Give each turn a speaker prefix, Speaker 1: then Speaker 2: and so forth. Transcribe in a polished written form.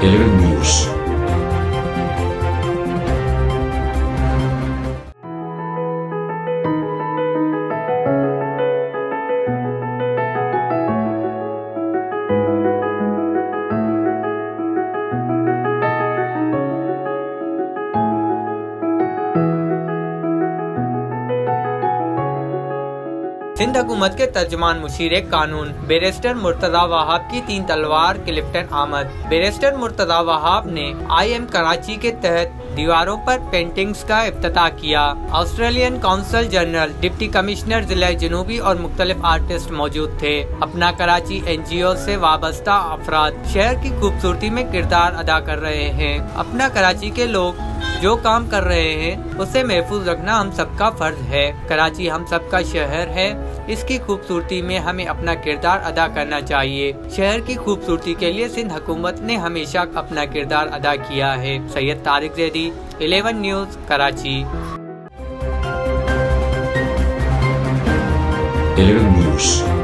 Speaker 1: 11 News।
Speaker 2: Sindh हुकूमत के तर्जुमान मुशीर कानून बैरिस्टर मुर्तजा वहाब की 3 तलवार क्लिफ्टन आमद। बैरिस्टर मुर्तजा वहाब ने IM कराची के तहत दीवारों पर पेंटिंग्स का इफ्तिताह किया। Australian council general, deputy commissioner जिला जनूबी और मुख्तलिफ आर्टिस्ट मौजूद थे। अपना कराची NGO से वाबस्ता अफराद शहर की खूबसूरती में किरदार अदा कर रहे हैं। अपना कराची के लोग जो काम कर रहे हैं उसे महफूज रखना हम सबका फर्ज है। कराची हम सबका शहर है, इसकी खूबसूरती में हमें अपना किरदार अदा करना चाहिए। शहर की खूबसूरती के लिए सिंध हुकूमत ने हमेशा अपना किरदार अदा किया है। सैयद तारिक जैदी, 11 न्यूज़, कराची।
Speaker 1: 11 News।